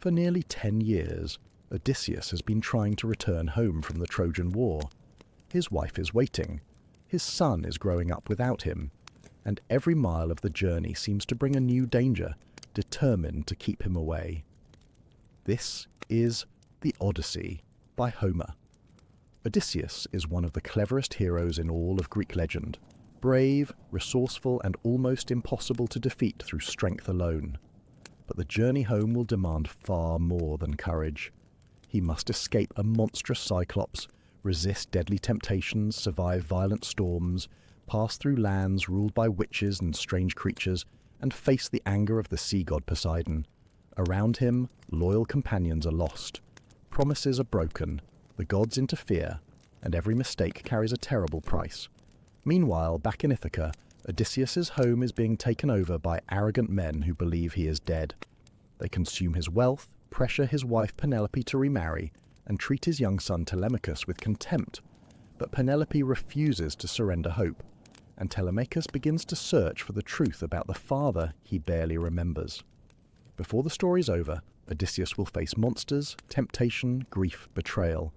For nearly 10 years, Odysseus has been trying to return home from the Trojan War. His wife is waiting, his son is growing up without him, and every mile of the journey seems to bring a new danger, determined to keep him away. This is the Odyssey by Homer. Odysseus is one of the cleverest heroes in all of Greek legend, brave, resourceful, and almost impossible to defeat through strength alone. But the journey home will demand far more than courage. He must escape a monstrous Cyclops, resist deadly temptations, survive violent storms, pass through lands ruled by witches and strange creatures, and face the anger of the sea god Poseidon. Around him, loyal companions are lost. Promises are broken, the gods interfere, and every mistake carries a terrible price. Meanwhile, back in Ithaca, Odysseus's home is being taken over by arrogant men who believe he is dead. They consume his wealth, pressure his wife Penelope to remarry, and treat his young son Telemachus with contempt. But Penelope refuses to surrender hope, and Telemachus begins to search for the truth about the father he barely remembers. Before the story's over, Odysseus will face monsters, temptation, grief, betrayal,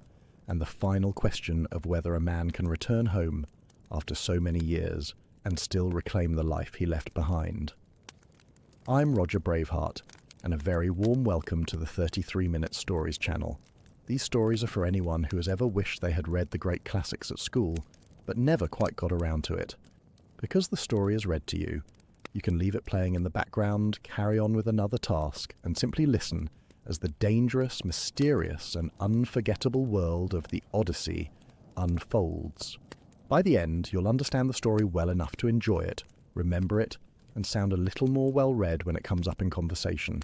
and the final question of whether a man can return home after so many years and still reclaim the life he left behind. I'm Roger Braveheart, and a very warm welcome to the 33 Minute Stories channel. These stories are for anyone who has ever wished they had read the great classics at school, but never quite got around to it. Because the story is read to you, you can leave it playing in the background, carry on with another task, and simply listen as the dangerous, mysterious, and unforgettable world of the Odyssey unfolds. By the end, you'll understand the story well enough to enjoy it, remember it, and sound a little more well-read when it comes up in conversation.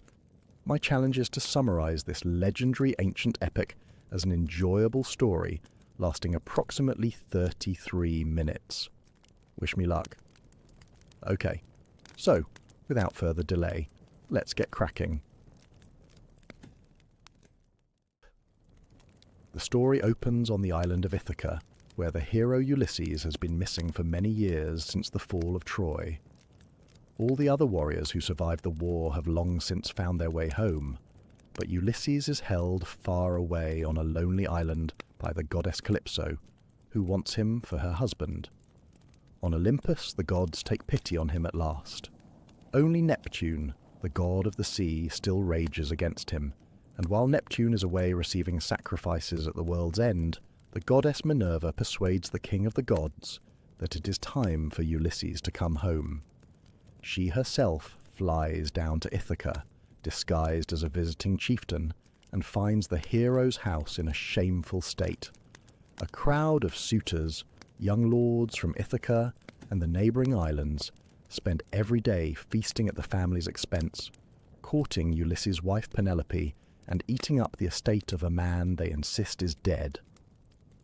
My challenge is to summarize this legendary ancient epic as an enjoyable story lasting approximately 33 minutes. Wish me luck. Okay, so, without further delay, let's get cracking. The story opens on the island of Ithaca, where the hero Ulysses has been missing for many years since the fall of Troy. All the other warriors who survived the war have long since found their way home, but Ulysses is held far away on a lonely island by the goddess Calypso, who wants him for her husband. On Olympus, the gods take pity on him at last. Only Neptune, the god of the sea, still rages against him, and while Neptune is away receiving sacrifices at the world's end, the goddess Minerva persuades the king of the gods that it is time for Ulysses to come home. She herself flies down to Ithaca, disguised as a visiting chieftain, and finds the hero's house in a shameful state. A crowd of suitors, young lords from Ithaca and the neighbouring islands, spend every day feasting at the family's expense, courting Ulysses' wife Penelope, and eating up the estate of a man they insist is dead.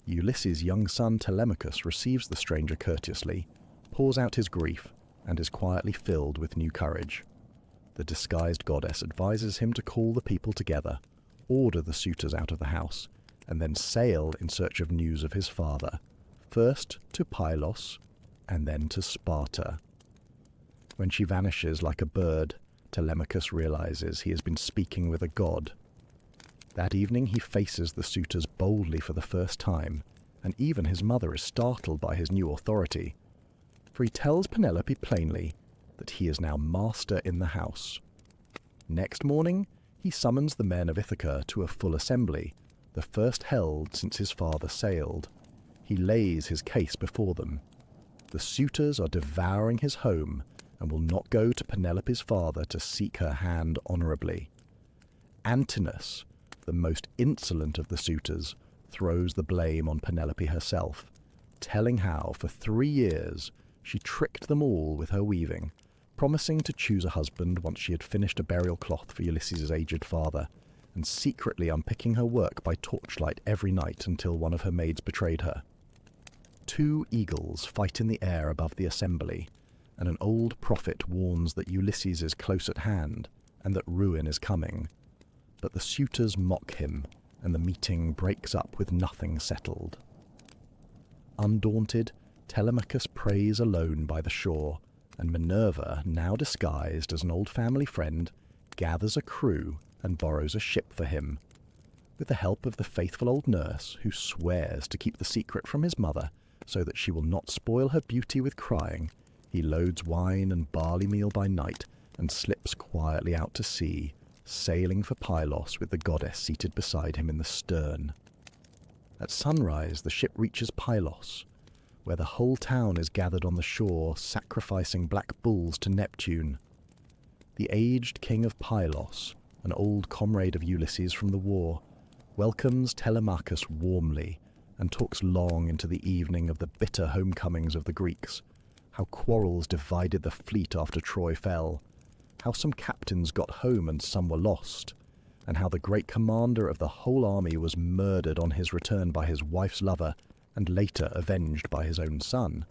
Ulysses' young son Telemachus receives the stranger courteously, pours out his grief, and is quietly filled with new courage. The disguised goddess advises him to call the people together, order the suitors out of the house, and then sail in search of news of his father, first to Pylos, and then to Sparta. When she vanishes like a bird, Telemachus realizes he has been speaking with a god. That evening he faces the suitors boldly for the first time, and even his mother is startled by his new authority. For he tells Penelope plainly that he is now master in the house. Next morning, he summons the men of Ithaca to a full assembly, the first held since his father sailed. He lays his case before them. The suitors are devouring his home and will not go to Penelope's father to seek her hand honourably. Antinous, the most insolent of the suitors, throws the blame on Penelope herself, telling how for 3 years she tricked them all with her weaving, promising to choose a husband once she had finished a burial cloth for Ulysses' aged father, and secretly unpicking her work by torchlight every night until one of her maids betrayed her. 2 eagles fight in the air above the assembly, and an old prophet warns that Ulysses is close at hand and that ruin is coming. But the suitors mock him, and the meeting breaks up with nothing settled. Undaunted, Telemachus prays alone by the shore, and Minerva, now disguised as an old family friend, gathers a crew and borrows a ship for him. With the help of the faithful old nurse, who swears to keep the secret from his mother so that she will not spoil her beauty with crying, he loads wine and barley meal by night and slips quietly out to sea, sailing for Pylos with the goddess seated beside him in the stern. At sunrise, the ship reaches Pylos, where the whole town is gathered on the shore, sacrificing black bulls to Neptune. The aged king of Pylos, an old comrade of Ulysses from the war, welcomes Telemachus warmly and talks long into the evening of the bitter homecomings of the Greeks, how quarrels divided the fleet after Troy fell, how some captains got home and some were lost, and how the great commander of the whole army was murdered on his return by his wife's lover, and later avenged by his own son.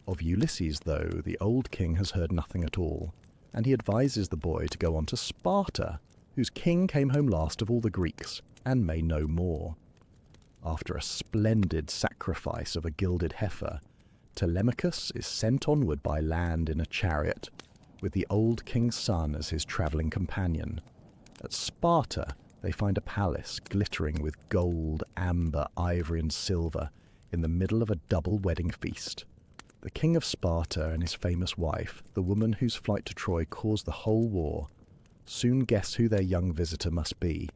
Of Ulysses, though, the old king has heard nothing at all, and he advises the boy to go on to Sparta, whose king came home last of all the Greeks, and may know more. After a splendid sacrifice of a gilded heifer, Telemachus is sent onward by land in a chariot, with the old king's son as his travelling companion. At Sparta, they find a palace glittering with gold, amber, ivory and silver in the middle of a double wedding feast. The king of Sparta and his famous wife, the woman whose flight to Troy caused the whole war, soon guess who their young visitor must be,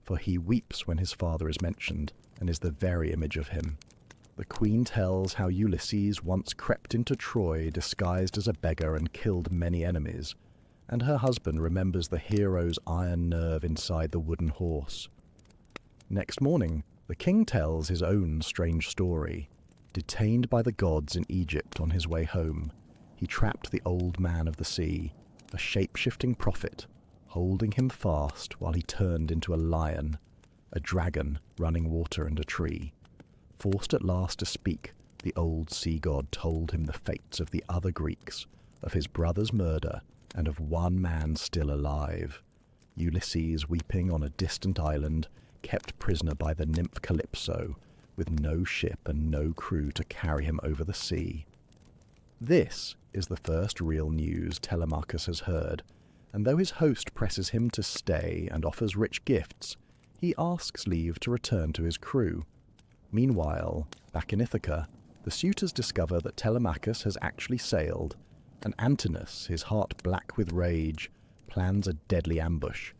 for he weeps when his father is mentioned and is the very image of him. The queen tells how Ulysses once crept into Troy disguised as a beggar and killed many enemies, and her husband remembers the hero's iron nerve inside the wooden horse. Next morning, the king tells his own strange story. Detained by the gods in Egypt on his way home, he trapped the old man of the sea, a shape-shifting prophet, holding him fast while he turned into a lion, a dragon running water and a tree. Forced at last to speak, the old sea god told him the fates of the other Greeks, of his brother's murder, and of one man still alive, Ulysses weeping on a distant island, kept prisoner by the nymph Calypso, with no ship and no crew to carry him over the sea. This is the first real news Telemachus has heard, and though his host presses him to stay and offers rich gifts, he asks leave to return to his crew. Meanwhile, back in Ithaca, the suitors discover that Telemachus has actually sailed, and Antinous, his heart black with rage, plans a deadly ambush,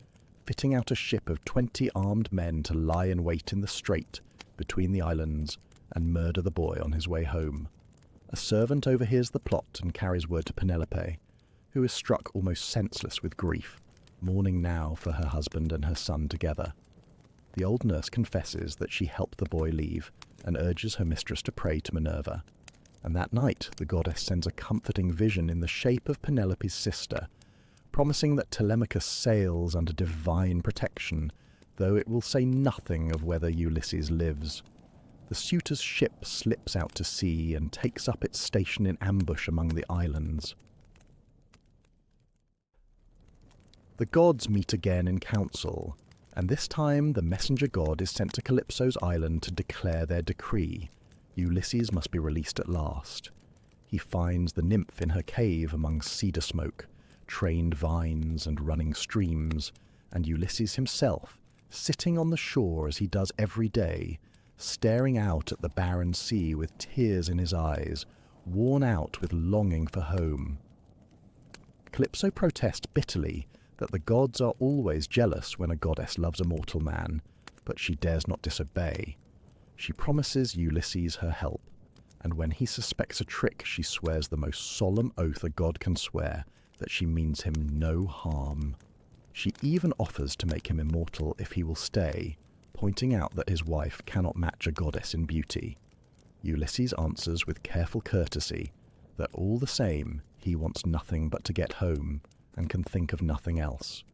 fitting out a ship of 20 armed men to lie in wait in the strait between the islands and murder the boy on his way home. A servant overhears the plot and carries word to Penelope, who is struck almost senseless with grief, mourning now for her husband and her son together. The old nurse confesses that she helped the boy leave and urges her mistress to pray to Minerva, and that night the goddess sends a comforting vision in the shape of Penelope's sister, promising that Telemachus sails under divine protection, though it will say nothing of whether Ulysses lives. The suitor's ship slips out to sea and takes up its station in ambush among the islands. The gods meet again in council, and this time the messenger god is sent to Calypso's island to declare their decree. Ulysses must be released at last. He finds the nymph in her cave among cedar smoke, trained vines and running streams, and Ulysses himself, sitting on the shore as he does every day, staring out at the barren sea with tears in his eyes, worn out with longing for home. Calypso protests bitterly that the gods are always jealous when a goddess loves a mortal man, but she dares not disobey. She promises Ulysses her help, and when he suspects a trick, she swears the most solemn oath a god can swear that she means him no harm. She even offers to make him immortal if he will stay, pointing out that his wife cannot match a goddess in beauty. Ulysses answers with careful courtesy that all the same he wants nothing but to get home, and can think of nothing else.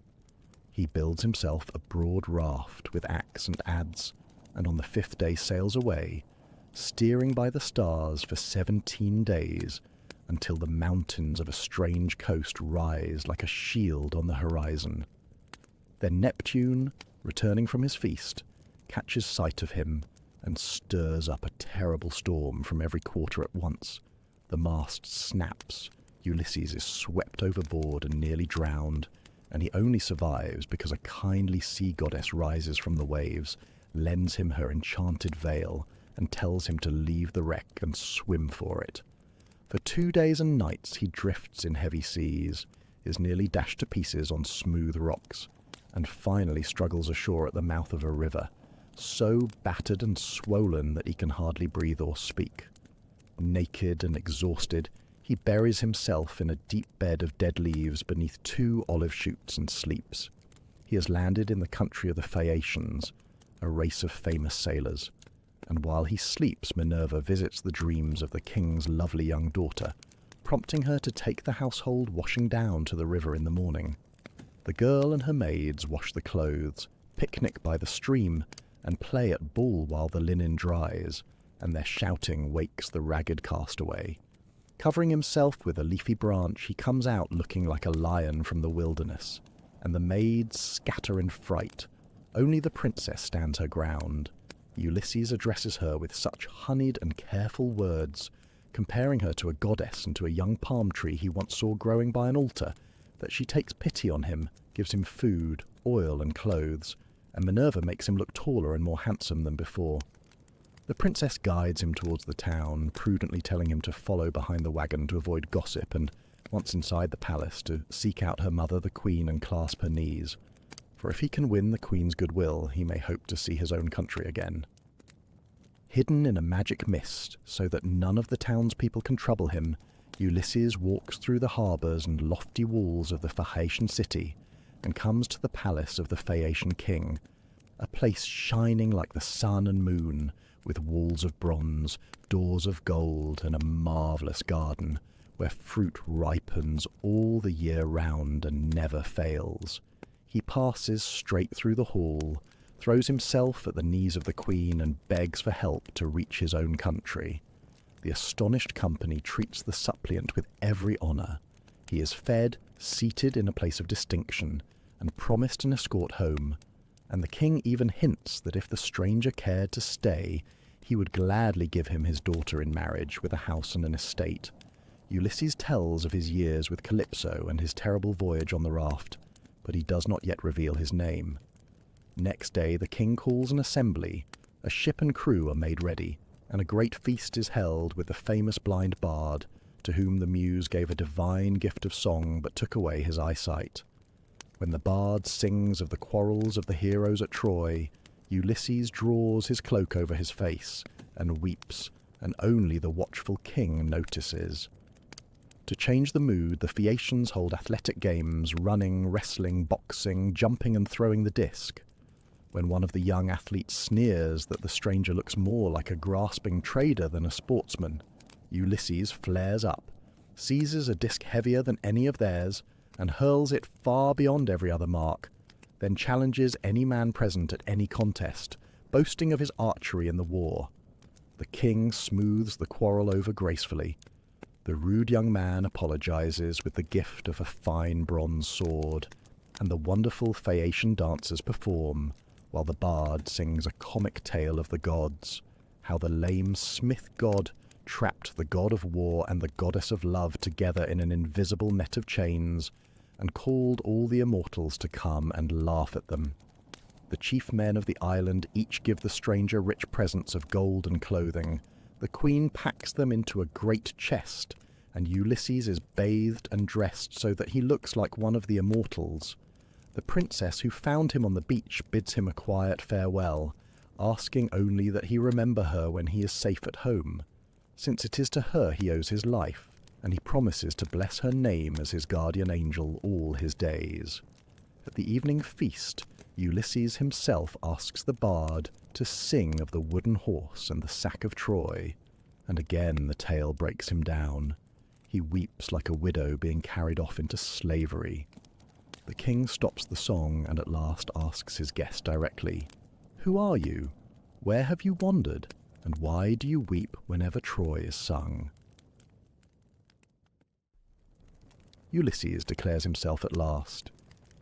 He builds himself a broad raft with axe and adze, and on the 5th day sails away, steering by the stars for 17 days, until the mountains of a strange coast rise like a shield on the horizon. Then Neptune, returning from his feast, catches sight of him and stirs up a terrible storm from every quarter at once. The mast snaps, Ulysses is swept overboard and nearly drowned, and he only survives because a kindly sea goddess rises from the waves, lends him her enchanted veil, and tells him to leave the wreck and swim for it. For 2 days and nights he drifts in heavy seas, is nearly dashed to pieces on smooth rocks, and finally struggles ashore at the mouth of a river, so battered and swollen that he can hardly breathe or speak. Naked and exhausted, he buries himself in a deep bed of dead leaves beneath 2 olive shoots and sleeps. He has landed in the country of the Phaeacians, a race of famous sailors, and while he sleeps, Minerva visits the dreams of the king's lovely young daughter, prompting her to take the household washing down to the river in the morning. The girl and her maids wash the clothes, picnic by the stream, and play at ball while the linen dries, and their shouting wakes the ragged castaway. Covering himself with a leafy branch, he comes out looking like a lion from the wilderness, and the maids scatter in fright. Only the princess stands her ground. Ulysses addresses her with such honeyed and careful words, comparing her to a goddess and to a young palm tree he once saw growing by an altar, that she takes pity on him, gives him food, oil and clothes, and Minerva makes him look taller and more handsome than before. The princess guides him towards the town, prudently telling him to follow behind the wagon to avoid gossip, and, once inside the palace, to seek out her mother the queen and clasp her knees. For if he can win the queen's goodwill, he may hope to see his own country again. Hidden in a magic mist, so that none of the townspeople can trouble him, Ulysses walks through the harbours and lofty walls of the Phaeacian city, and comes to the palace of the Phaeacian king, a place shining like the sun and moon, with walls of bronze, doors of gold, and a marvellous garden, where fruit ripens all the year round and never fails. He passes straight through the hall, throws himself at the knees of the queen, and begs for help to reach his own country. The astonished company treats the suppliant with every honour. He is fed, seated in a place of distinction, and promised an escort home, and the king even hints that if the stranger cared to stay, he would gladly give him his daughter in marriage with a house and an estate. Ulysses tells of his years with Calypso and his terrible voyage on the raft, but he does not yet reveal his name. Next day the king calls an assembly, a ship and crew are made ready, and a great feast is held with the famous blind bard, to whom the muse gave a divine gift of song but took away his eyesight. When the bard sings of the quarrels of the heroes at Troy, Ulysses draws his cloak over his face and weeps, and only the watchful king notices. To change the mood, the Phaeacians hold athletic games, running, wrestling, boxing, jumping and throwing the disc. When one of the young athletes sneers that the stranger looks more like a grasping trader than a sportsman, Ulysses flares up, seizes a disc heavier than any of theirs, and hurls it far beyond every other mark, then challenges any man present at any contest, boasting of his archery in the war. The king smooths the quarrel over gracefully. The rude young man apologizes with the gift of a fine bronze sword, and the wonderful Phaeacian dancers perform, while the bard sings a comic tale of the gods, how the lame smith god trapped the god of war and the goddess of love together in an invisible net of chains, and called all the immortals to come and laugh at them. The chief men of the island each give the stranger rich presents of gold and clothing. The queen packs them into a great chest, and Ulysses is bathed and dressed so that he looks like one of the immortals. The princess who found him on the beach bids him a quiet farewell, asking only that he remember her when he is safe at home, since it is to her he owes his life, and he promises to bless her name as his guardian angel all his days. At the evening feast, Ulysses himself asks the bard to sing of the wooden horse and the sack of Troy, and again the tale breaks him down. He weeps like a widow being carried off into slavery. The king stops the song and at last asks his guest directly, "Who are you? Where have you wandered? And why do you weep whenever Troy is sung?" Ulysses declares himself at last.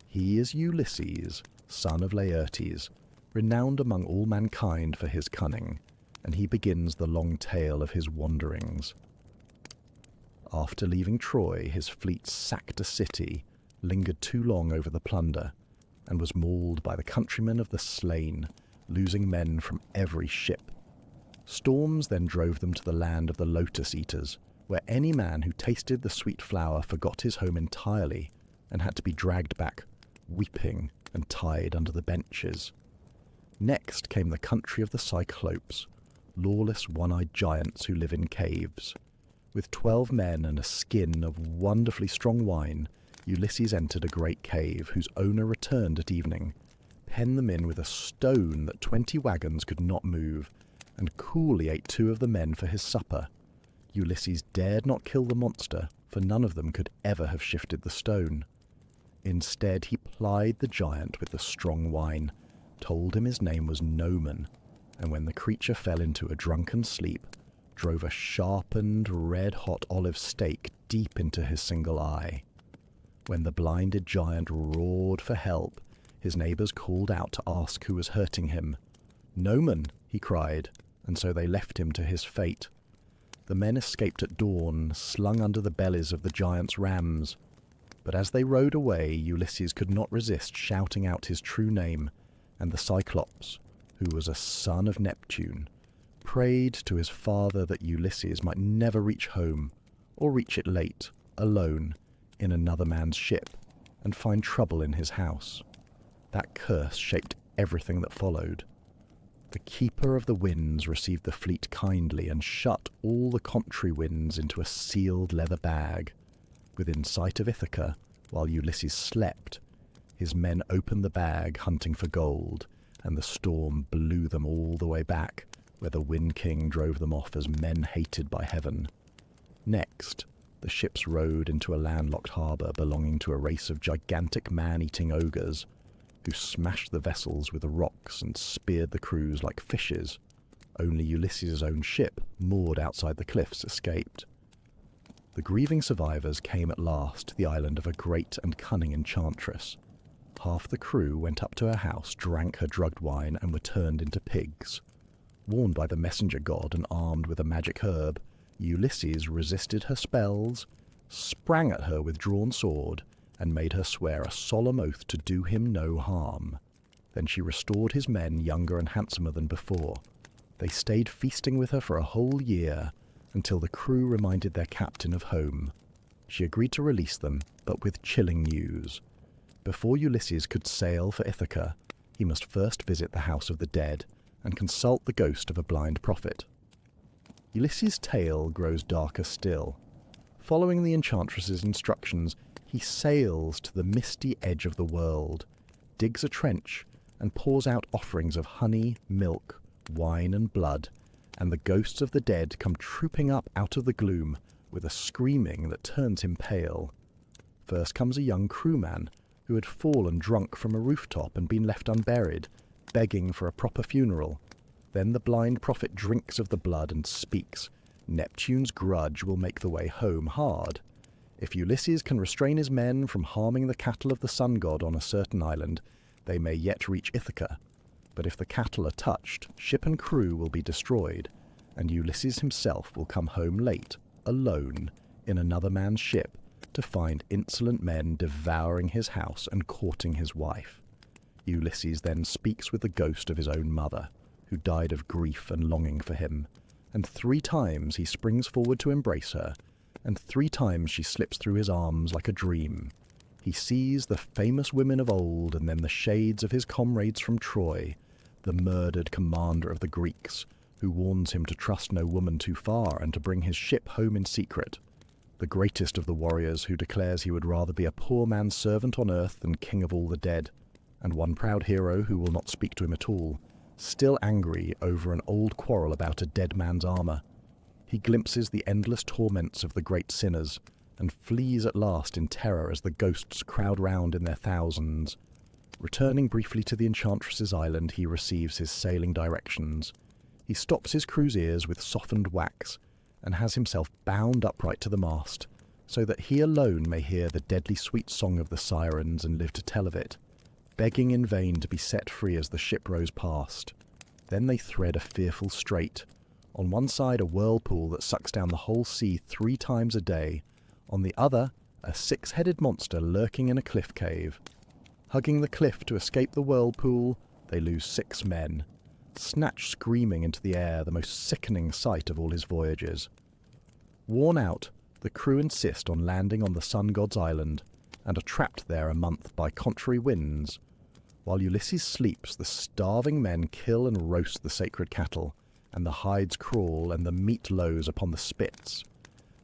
He is Ulysses, son of Laertes, renowned among all mankind for his cunning, and he begins the long tale of his wanderings. After leaving Troy, his fleet sacked a city, lingered too long over the plunder, and was mauled by the countrymen of the slain, losing men from every ship. Storms then drove them to the land of the Lotus Eaters, where any man who tasted the sweet flower forgot his home entirely and had to be dragged back, weeping and tied under the benches. Next came the country of the Cyclops, lawless one-eyed giants who live in caves. With 12 men and a skin of wonderfully strong wine, Ulysses entered a great cave whose owner returned at evening, penned them in with a stone that 20 wagons could not move, and coolly ate 2 of the men for his supper. Ulysses dared not kill the monster, for none of them could ever have shifted the stone. Instead, he plied the giant with the strong wine, told him his name was Noman, and when the creature fell into a drunken sleep, drove a sharpened, red-hot olive stake deep into his single eye. When the blinded giant roared for help, his neighbours called out to ask who was hurting him. "Noman," he cried, and so they left him to his fate. The men escaped at dawn, slung under the bellies of the giant's rams. But as they rode away, Ulysses could not resist shouting out his true name, and the Cyclops, who was a son of Neptune, prayed to his father that Ulysses might never reach home, or reach it late, alone, in another man's ship, and find trouble in his house. That curse shaped everything that followed. The keeper of the winds received the fleet kindly and shut all the contrary winds into a sealed leather bag. Within sight of Ithaca, while Ulysses slept, his men opened the bag hunting for gold, and the storm blew them all the way back, where the Wind King drove them off as men hated by heaven. Next, the ships rode into a landlocked harbour belonging to a race of gigantic man-eating ogres, who smashed the vessels with the rocks and speared the crews like fishes. Only Ulysses' own ship, moored outside the cliffs, escaped. The grieving survivors came at last to the island of a great and cunning enchantress. Half the crew went up to her house, drank her drugged wine, and were turned into pigs. Warned by the messenger god and armed with a magic herb, Ulysses resisted her spells, sprang at her with drawn sword, and made her swear a solemn oath to do him no harm. Then she restored his men younger and handsomer than before. They stayed feasting with her for a whole year, until the crew reminded their captain of home. She agreed to release them, but with chilling news. Before Ulysses could sail for Ithaca, he must first visit the house of the dead and consult the ghost of a blind prophet. Ulysses' tale grows darker still. Following the enchantress's instructions, he sails to the misty edge of the world, digs a trench, and pours out offerings of honey, milk, wine, and blood, and the ghosts of the dead come trooping up out of the gloom with a screaming that turns him pale. First comes a young crewman who had fallen drunk from a rooftop and been left unburied, begging for a proper funeral. Then the blind prophet drinks of the blood and speaks. Neptune's grudge will make the way home hard. If Ulysses can restrain his men from harming the cattle of the sun god on a certain island, they may yet reach Ithaca. But if the cattle are touched, ship and crew will be destroyed, and Ulysses himself will come home late, alone, in another man's ship, to find insolent men devouring his house and courting his wife. Ulysses then speaks with the ghost of his own mother, who died of grief and longing for him, and 3 times he springs forward to embrace her, and 3 times she slips through his arms like a dream. He sees the famous women of old, and then the shades of his comrades from Troy, the murdered commander of the Greeks, who warns him to trust no woman too far and to bring his ship home in secret. The greatest of the warriors, who declares he would rather be a poor man's servant on earth than king of all the dead, and one proud hero who will not speak to him at all, still angry over an old quarrel about a dead man's armour. He glimpses the endless torments of the great sinners, and flees at last in terror as the ghosts crowd round in their thousands. Returning briefly to the enchantress's island, he receives his sailing directions. He stops his crew's ears with softened wax, and has himself bound upright to the mast, so that he alone may hear the deadly sweet song of the sirens and live to tell of it, begging in vain to be set free as the ship rows past. Then they thread a fearful strait. On one side a whirlpool that sucks down the whole sea 3 times a day, on the other a six-headed monster lurking in a cliff cave. Hugging the cliff to escape the whirlpool, they lose 6 men, snatched screaming into the air, the most sickening sight of all his voyages. Worn out, the crew insist on landing on the sun god's island, and are trapped there a month by contrary winds. While Ulysses sleeps, the starving men kill and roast the sacred cattle, and the hides crawl and the meat lows upon the spits.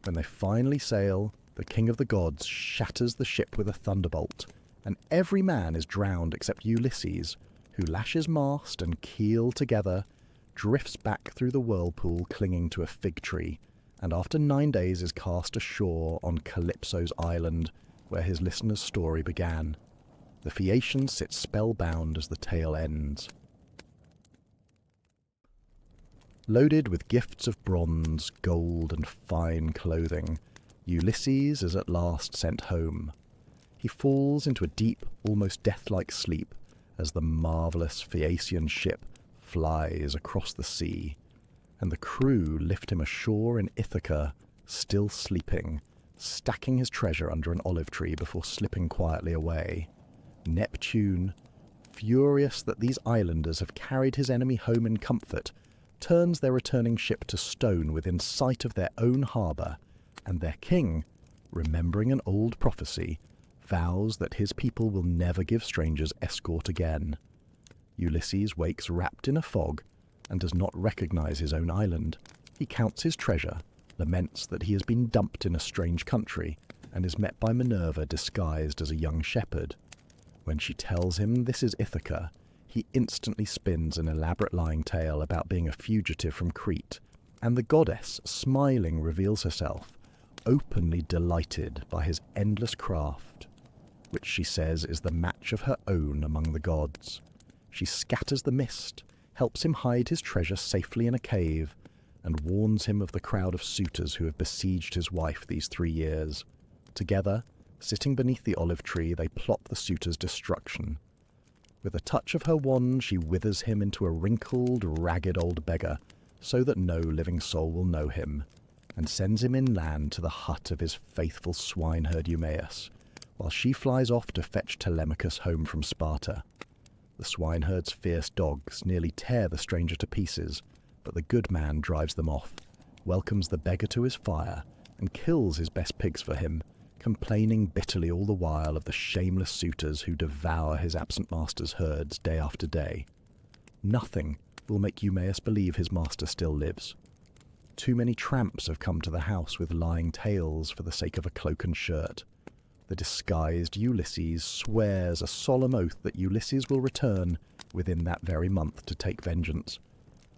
When they finally sail, the king of the gods shatters the ship with a thunderbolt, and every man is drowned except Ulysses, who lashes mast and keel together, drifts back through the whirlpool clinging to a fig tree, and after 9 days is cast ashore on Calypso's island, where his listener's story began. The Phaeacian sits spellbound as the tale ends. Loaded with gifts of bronze, gold, and fine clothing, Ulysses is at last sent home. He falls into a deep, almost death-like sleep as the marvellous Phaeacian ship flies across the sea, and the crew lift him ashore in Ithaca, still sleeping, stacking his treasure under an olive tree before slipping quietly away. Neptune, furious that these islanders have carried his enemy home in comfort, turns their returning ship to stone within sight of their own harbour, and their king, remembering an old prophecy, vows that his people will never give strangers escort again. Ulysses wakes wrapped in a fog and does not recognize his own island. He counts his treasure, laments that he has been dumped in a strange country, and is met by Minerva disguised as a young shepherd. When she tells him this is Ithaca, he instantly spins an elaborate lying tale about being a fugitive from Crete, and the goddess, smiling, reveals herself, openly delighted by his endless craft, which she says is the match of her own among the gods. She scatters the mist, helps him hide his treasure safely in a cave, and warns him of the crowd of suitors who have besieged his wife these 3 years. Together, sitting beneath the olive tree, they plot the suitor's destruction. With a touch of her wand, she withers him into a wrinkled, ragged old beggar, so that no living soul will know him, and sends him inland to the hut of his faithful swineherd Eumaeus, while she flies off to fetch Telemachus home from Sparta. The swineherd's fierce dogs nearly tear the stranger to pieces, but the good man drives them off, welcomes the beggar to his fire, and kills his best pigs for him, complaining bitterly all the while of the shameless suitors who devour his absent master's herds day after day. Nothing will make Eumaeus believe his master still lives. Too many tramps have come to the house with lying tales for the sake of a cloak and shirt. The disguised Ulysses swears a solemn oath that Ulysses will return within that very month to take vengeance.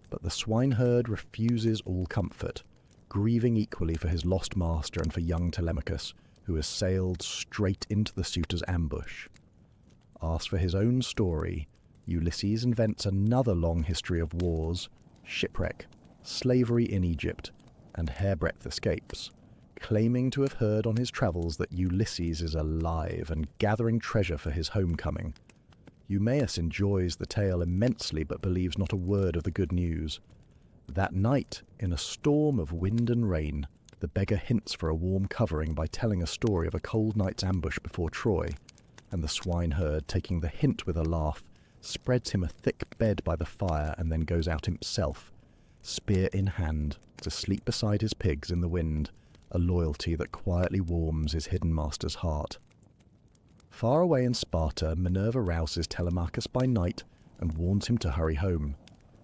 But the swineherd refuses all comfort, grieving equally for his lost master and for young Telemachus, who has sailed straight into the suitor's ambush. Asked for his own story, Ulysses invents another long history of wars, shipwreck, slavery in Egypt, and hairbreadth escapes, claiming to have heard on his travels that Ulysses is alive and gathering treasure for his homecoming. Eumaeus enjoys the tale immensely but believes not a word of the good news. That night, in a storm of wind and rain, the beggar hints for a warm covering by telling a story of a cold night's ambush before Troy, and the swineherd, taking the hint with a laugh, spreads him a thick bed by the fire and then goes out himself, spear in hand, to sleep beside his pigs in the wind, a loyalty that quietly warms his hidden master's heart. Far away in Sparta, Minerva rouses Telemachus by night and warns him to hurry home,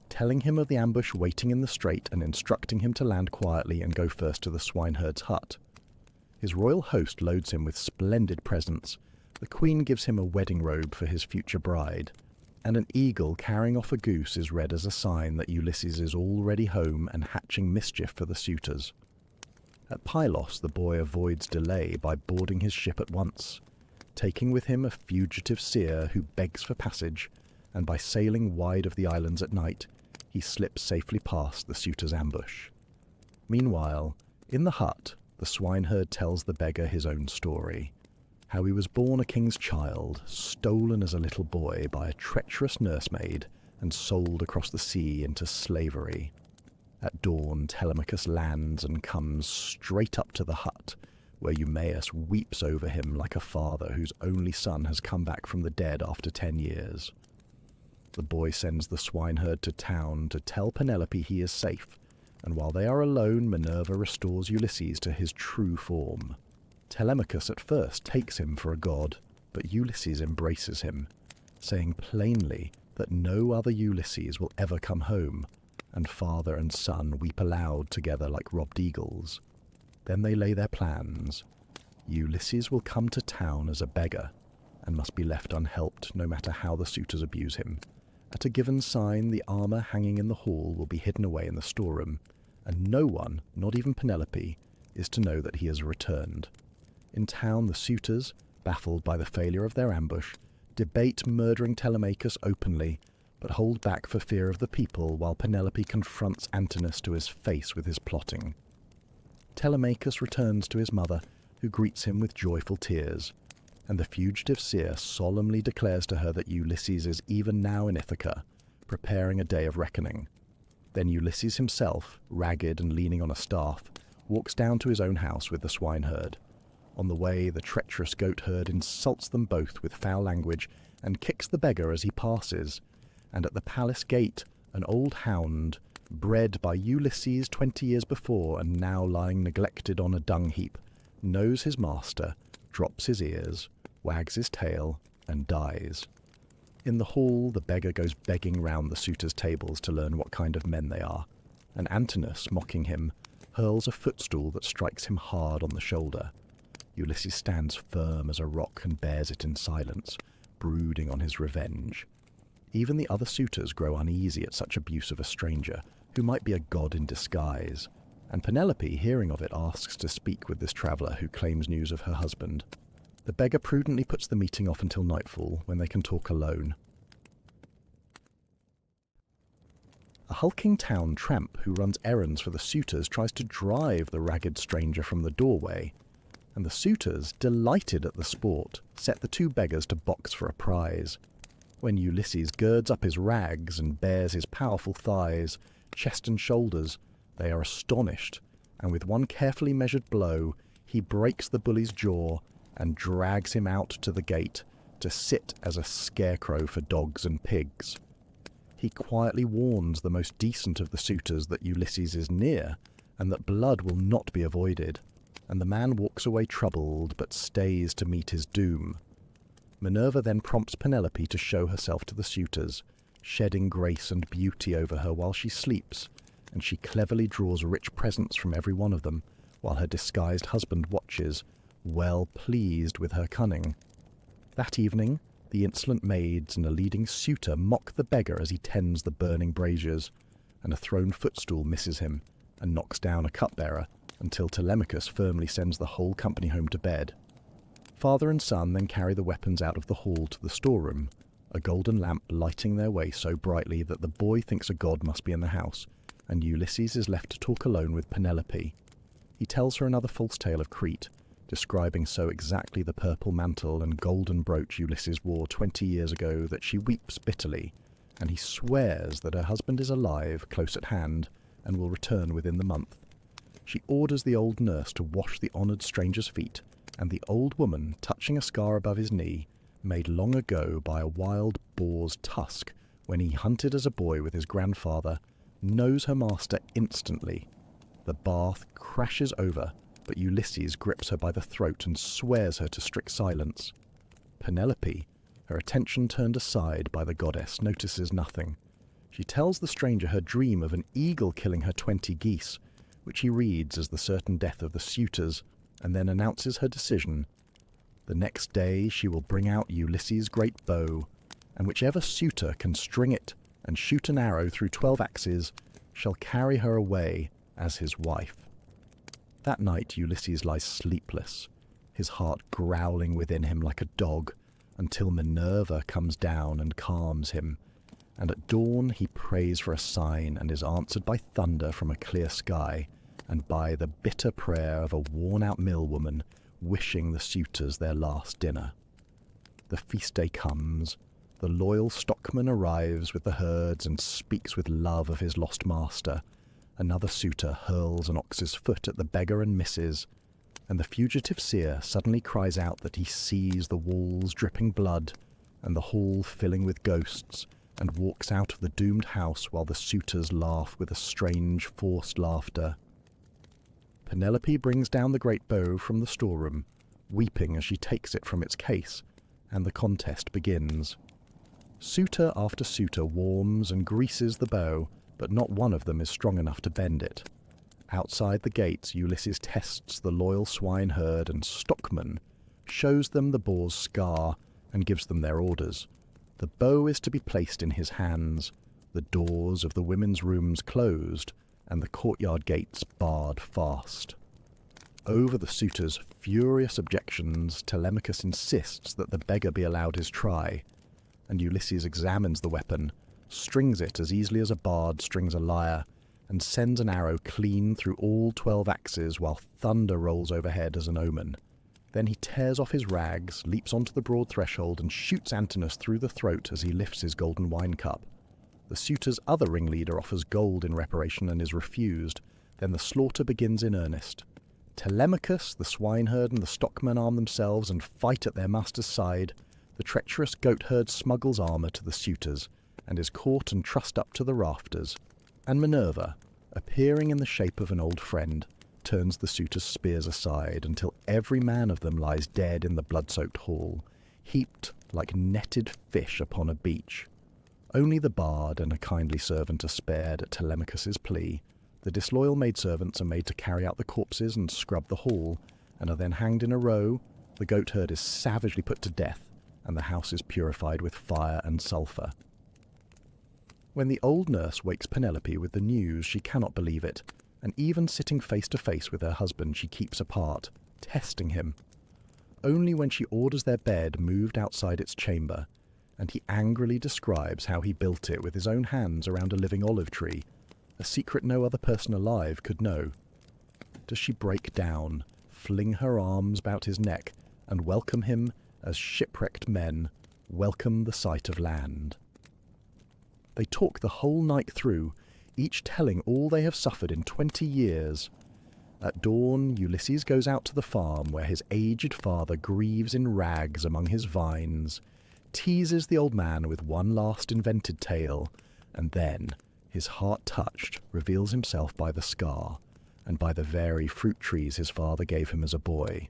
telling him of the ambush waiting in the strait and instructing him to land quietly and go first to the swineherd's hut. His royal host loads him with splendid presents. The queen gives him a wedding robe for his future bride, and an eagle carrying off a goose is read as a sign that Ulysses is already home and hatching mischief for the suitors. At Pylos, the boy avoids delay by boarding his ship at once, taking with him a fugitive seer who begs for passage, and by sailing wide of the islands at night, he slips safely past the suitor's ambush. Meanwhile, in the hut, the swineherd tells the beggar his own story, how he was born a king's child, stolen as a little boy by a treacherous nursemaid, and sold across the sea into slavery. At dawn, Telemachus lands and comes straight up to the hut, where Eumaeus weeps over him like a father whose only son has come back from the dead after 10 years. The boy sends the swineherd to town to tell Penelope he is safe, and while they are alone, Minerva restores Ulysses to his true form. Telemachus at first takes him for a god, but Ulysses embraces him, saying plainly that no other Ulysses will ever come home, and father and son weep aloud together like robbed eagles. Then they lay their plans. Ulysses will come to town as a beggar, and must be left unhelped no matter how the suitors abuse him. At a given sign, the armour hanging in the hall will be hidden away in the storeroom, and no one, not even Penelope, is to know that he has returned. In town, the suitors, baffled by the failure of their ambush, debate murdering Telemachus openly, but hold back for fear of the people while Penelope confronts Antinous to his face with his plotting. Telemachus returns to his mother, who greets him with joyful tears, and the fugitive seer solemnly declares to her that Ulysses is even now in Ithaca, preparing a day of reckoning. Then Ulysses himself, ragged and leaning on a staff, walks down to his own house with the swineherd. On the way, the treacherous goatherd insults them both with foul language and kicks the beggar as he passes, and at the palace gate an old hound, bred by Ulysses 20 years before and now lying neglected on a dung heap, knows his master, drops his ears, wags his tail, and dies. In the hall, the beggar goes begging round the suitors' tables to learn what kind of men they are, and Antinous, mocking him, hurls a footstool that strikes him hard on the shoulder. Ulysses stands firm as a rock and bears it in silence, brooding on his revenge. Even the other suitors grow uneasy at such abuse of a stranger, who might be a god in disguise, and Penelope, hearing of it, asks to speak with this traveller who claims news of her husband. The beggar prudently puts the meeting off until nightfall, when they can talk alone. A hulking town tramp who runs errands for the suitors tries to drive the ragged stranger from the doorway, and the suitors, delighted at the sport, set the two beggars to box for a prize. When Ulysses girds up his rags and bares his powerful thighs, chest and shoulders, they are astonished, and with one carefully measured blow, he breaks the bully's jaw and drags him out to the gate to sit as a scarecrow for dogs and pigs. He quietly warns the most decent of the suitors that Ulysses is near, and that blood will not be avoided, and the man walks away troubled, but stays to meet his doom. Minerva then prompts Penelope to show herself to the suitors, shedding grace and beauty over her while she sleeps, and she cleverly draws rich presents from every one of them, while her disguised husband watches, well pleased with her cunning. That evening, the insolent maids and a leading suitor mock the beggar as he tends the burning braziers, and a thrown footstool misses him, and knocks down a cupbearer, until Telemachus firmly sends the whole company home to bed. Father and son then carry the weapons out of the hall to the storeroom, a golden lamp lighting their way so brightly that the boy thinks a god must be in the house, and Ulysses is left to talk alone with Penelope. He tells her another false tale of Crete, describing so exactly the purple mantle and golden brooch Ulysses wore 20 years ago that she weeps bitterly, and he swears that her husband is alive, close at hand, and will return within the month. She orders the old nurse to wash the honoured stranger's feet, and the old woman, touching a scar above his knee, made long ago by a wild boar's tusk when he hunted as a boy with his grandfather, knows her master instantly. The bath crashes over, but Ulysses grips her by the throat and swears her to strict silence. Penelope, her attention turned aside by the goddess, notices nothing. She tells the stranger her dream of an eagle killing her 20 geese, which he reads as the certain death of the suitors, and then announces her decision. The next day she will bring out Ulysses' great bow, and whichever suitor can string it and shoot an arrow through 12 axes shall carry her away as his wife. That night Ulysses lies sleepless, his heart growling within him like a dog, until Minerva comes down and calms him, and at dawn he prays for a sign and is answered by thunder from a clear sky, and by the bitter prayer of a worn-out mill-woman wishing the suitors their last dinner. The feast day comes. The loyal stockman arrives with the herds and speaks with love of his lost master. Another suitor hurls an ox's foot at the beggar and misses, and the fugitive seer suddenly cries out that he sees the walls dripping blood and the hall filling with ghosts, and walks out of the doomed house while the suitors laugh with a strange, forced laughter. Penelope brings down the great bow from the storeroom, weeping as she takes it from its case, and the contest begins. Suitor after suitor warms and greases the bow, but not one of them is strong enough to bend it. Outside the gates, Ulysses tests the loyal swineherd and stockman, shows them the boar's scar, and gives them their orders. The bow is to be placed in his hands, the doors of the women's rooms closed, and the courtyard gates barred fast. Over the suitor's furious objections, Telemachus insists that the beggar be allowed his try, and Ulysses examines the weapon, strings it as easily as a bard strings a lyre, and sends an arrow clean through all 12 axes while thunder rolls overhead as an omen. Then he tears off his rags, leaps onto the broad threshold, and shoots Antinous through the throat as he lifts his golden wine cup. The suitor's other ringleader offers gold in reparation and is refused. Then the slaughter begins in earnest. Telemachus, the swineherd, and the stockman arm themselves and fight at their master's side. The treacherous goatherd smuggles armour to the suitors, and is caught and trussed up to the rafters. And Minerva, appearing in the shape of an old friend, turns the suitors' spears aside until every man of them lies dead in the blood-soaked hall, heaped like netted fish upon a beach. Only the bard and a kindly servant are spared at Telemachus's plea. The disloyal maidservants are made to carry out the corpses and scrub the hall, and are then hanged in a row. The goatherd is savagely put to death, and the house is purified with fire and sulphur. When the old nurse wakes Penelope with the news, she cannot believe it, and even sitting face to face with her husband she keeps apart, testing him. Only when she orders their bed moved outside its chamber, and he angrily describes how he built it with his own hands around a living olive tree, a secret no other person alive could know. Does she break down, fling her arms about his neck, and welcome him as shipwrecked men welcome the sight of land? They talk the whole night through, each telling all they have suffered in 20 years. At dawn, Ulysses goes out to the farm where his aged father grieves in rags among his vines, teases the old man with one last invented tale, and then, his heart touched, reveals himself by the scar, and by the very fruit trees his father gave him as a boy.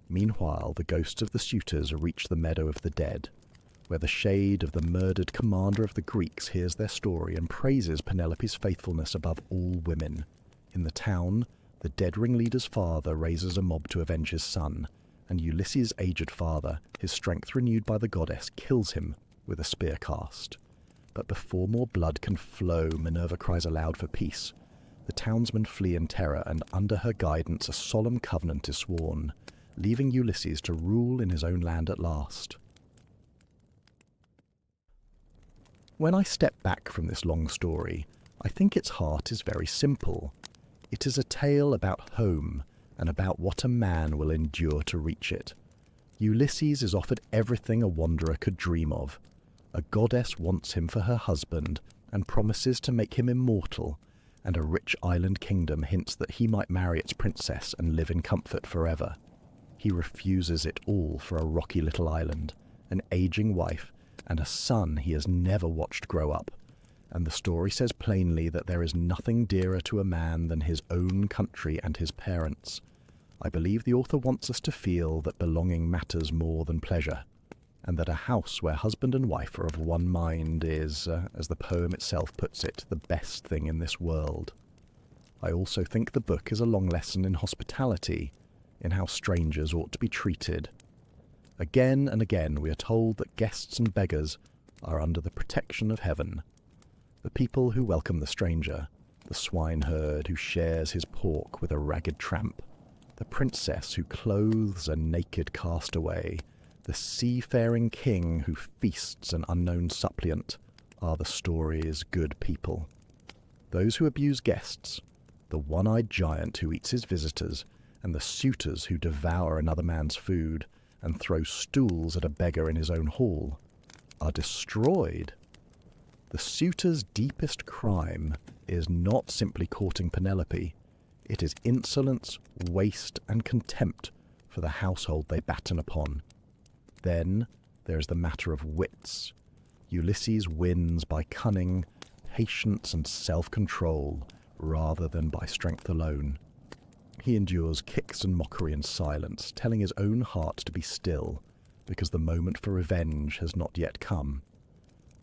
Meanwhile, the ghosts of the suitors reach the meadow of the dead, where the shade of the murdered commander of the Greeks hears their story and praises Penelope's faithfulness above all women. In the town, the dead ringleader's father raises a mob to avenge his son, and Ulysses' aged father, his strength renewed by the goddess, kills him with a spear cast. But before more blood can flow, Minerva cries aloud for peace. The townsmen flee in terror, and under her guidance a solemn covenant is sworn, leaving Ulysses to rule in his own land at last. When I step back from this long story, I think its heart is very simple. It is a tale about home, and about what a man will endure to reach it. Ulysses is offered everything a wanderer could dream of. A goddess wants him for her husband, and promises to make him immortal, and a rich island kingdom hints that he might marry its princess and live in comfort forever. He refuses it all for a rocky little island, an aging wife, and a son he has never watched grow up. And the story says plainly that there is nothing dearer to a man than his own country and his parents. I believe the author wants us to feel that belonging matters more than pleasure, and that a house where husband and wife are of one mind is, as the poem itself puts it, the best thing in this world. I also think the book is a long lesson in hospitality, in how strangers ought to be treated. Again and again we are told that guests and beggars are under the protection of heaven. The people who welcome the stranger, the swineherd who shares his pork with a ragged tramp, the princess who clothes a naked castaway, the seafaring king who feasts an unknown suppliant, are the story's good people. Those who abuse guests, the one-eyed giant who eats his visitors, and the suitors who devour another man's food and throw stools at a beggar in his own hall, are destroyed. The suitor's deepest crime is not simply courting Penelope, It is insolence, waste, and contempt for the household they batten upon. Then there is the matter of wits. Ulysses wins by cunning, patience, and self-control, rather than by strength alone. He endures kicks and mockery in silence, telling his own heart to be still, because the moment for revenge has not yet come.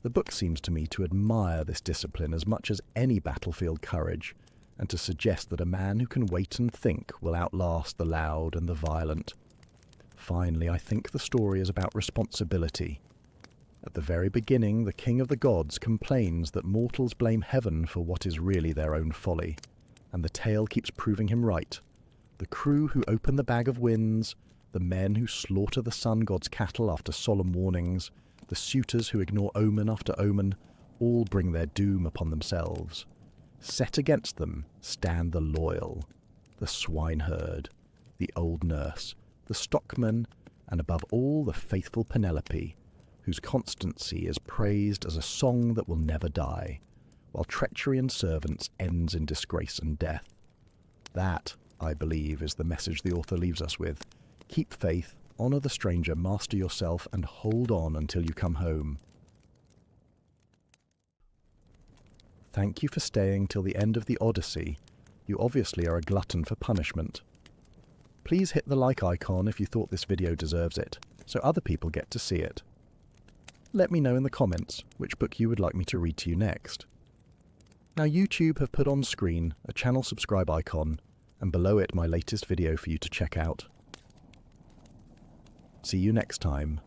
The book seems to me to admire this discipline as much as any battlefield courage, and to suggest that a man who can wait and think will outlast the loud and the violent. Finally, I think the story is about responsibility. At the very beginning, the king of the gods complains that mortals blame heaven for what is really their own folly, and the tale keeps proving him right. The crew who open the bag of winds, the men who slaughter the sun god's cattle after solemn warnings, the suitors who ignore omen after omen, all bring their doom upon themselves. Set against them stand the loyal, the swineherd, the old nurse, the stockman, and above all the faithful Penelope, whose constancy is praised as a song that will never die, while treachery in servants ends in disgrace and death. That, I believe, is the message the author leaves us with. Keep faith, honour the stranger, master yourself, and hold on until you come home. Thank you for staying till the end of the Odyssey. You obviously are a glutton for punishment. Please hit the like icon if you thought this video deserves it, so other people get to see it. Let me know in the comments which book you would like me to read to you next. Now YouTube have put on screen a channel subscribe icon, and below it my latest video for you to check out. See you next time.